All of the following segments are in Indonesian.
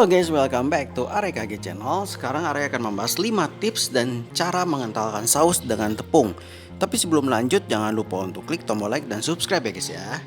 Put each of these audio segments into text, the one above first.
Halo guys, welcome back to AREKG Channel. Sekarang Arek akan membahas 5 tips dan cara mengentalkan saus dengan tepung. Tapi sebelum lanjut, jangan lupa untuk klik tombol like dan subscribe ya guys ya.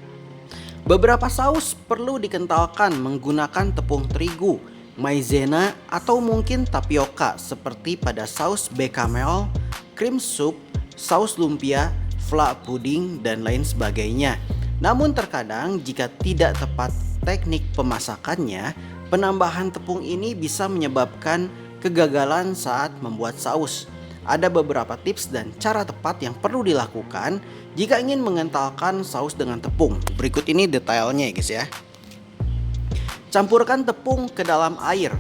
Beberapa saus perlu dikentalkan menggunakan tepung terigu, maizena, atau mungkin tapioka seperti pada saus bechamel, cream soup, saus lumpia, fla pudding, dan lain sebagainya. Namun terkadang jika tidak tepat teknik pemasakannya, penambahan tepung ini bisa menyebabkan kegagalan saat membuat saus. Ada beberapa tips dan cara tepat yang perlu dilakukan jika ingin mengentalkan saus dengan tepung. Berikut ini detailnya ya guys ya. Campurkan tepung ke dalam air.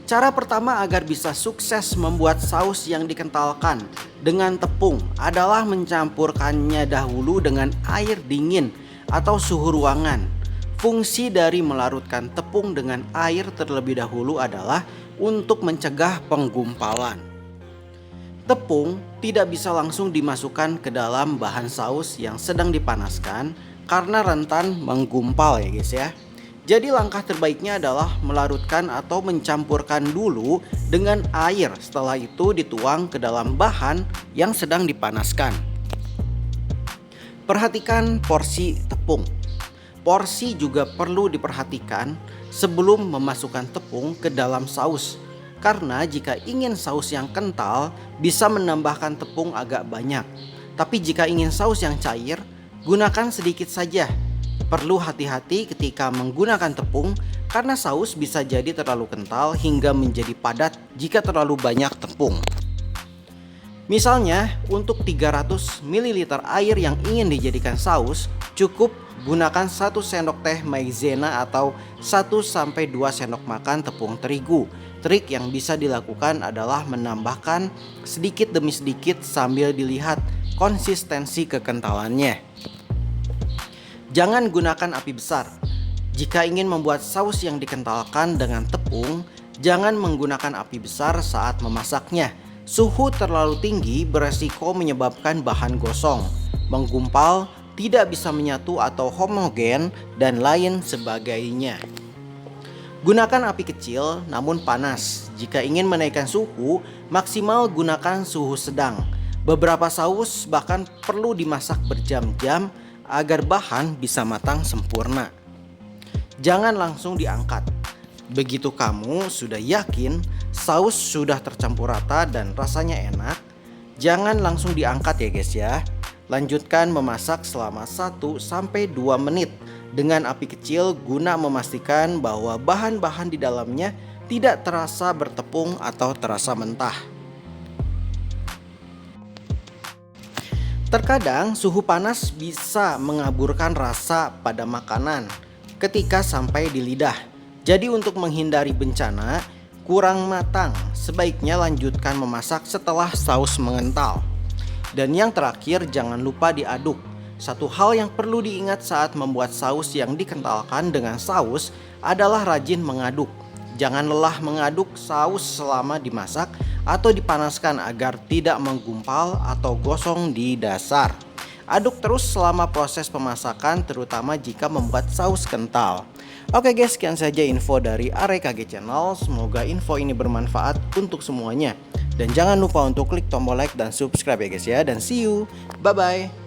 Cara pertama agar bisa sukses membuat saus yang dikentalkan dengan tepung adalah mencampurkannya dahulu dengan air dingin atau suhu ruangan. Fungsi dari melarutkan tepung dengan air terlebih dahulu adalah untuk mencegah penggumpalan. Tepung tidak bisa langsung dimasukkan ke dalam bahan saus yang sedang dipanaskan karena rentan menggumpal ya guys ya. Jadi langkah terbaiknya adalah melarutkan atau mencampurkan dulu dengan air, setelah itu dituang ke dalam bahan yang sedang dipanaskan. Perhatikan porsi tepung. Porsi juga perlu diperhatikan sebelum memasukkan tepung ke dalam saus. Karena jika ingin saus yang kental, bisa menambahkan tepung agak banyak. Tapi jika ingin saus yang cair, gunakan sedikit saja. Perlu hati-hati ketika menggunakan tepung karena saus bisa jadi terlalu kental hingga menjadi padat jika terlalu banyak tepung. Misalnya, untuk 300 ml air yang ingin dijadikan saus, cukup gunakan 1 sendok teh maizena atau 1-2 sendok makan tepung terigu. Trik yang bisa dilakukan adalah menambahkan sedikit demi sedikit sambil dilihat konsistensi kekentalannya. Jangan gunakan api besar. Jika ingin membuat saus yang dikentalkan dengan tepung, jangan menggunakan api besar saat memasaknya. Suhu terlalu tinggi beresiko menyebabkan bahan gosong, menggumpal, tidak bisa menyatu atau homogen, dan lain sebagainya. Gunakan api kecil namun panas. Jika ingin menaikkan suhu, maksimal gunakan suhu sedang. Beberapa saus bahkan perlu dimasak berjam-jam agar bahan bisa matang sempurna. Jangan langsung diangkat. Begitu kamu sudah yakin saus sudah tercampur rata dan rasanya enak, jangan langsung diangkat ya guys ya. Lanjutkan memasak selama 1-2 menit dengan api kecil guna memastikan bahwa bahan-bahan di dalamnya tidak terasa bertepung atau terasa mentah. Terkadang suhu panas bisa mengaburkan rasa pada makanan ketika sampai di lidah. Jadi untuk menghindari bencana kurang matang, sebaiknya lanjutkan memasak setelah saus mengental. Dan yang terakhir, jangan lupa diaduk. Satu hal yang perlu diingat saat membuat saus yang dikentalkan dengan saus adalah rajin mengaduk. Jangan lelah mengaduk saus selama dimasak atau dipanaskan agar tidak menggumpal atau gosong di dasar. Aduk terus selama proses pemasakan, terutama jika membuat saus kental. Oke guys, sekian saja info dari AREKG Channel. Semoga info ini bermanfaat untuk semuanya. Dan jangan lupa untuk klik tombol like dan subscribe ya guys ya. Dan see you, bye bye.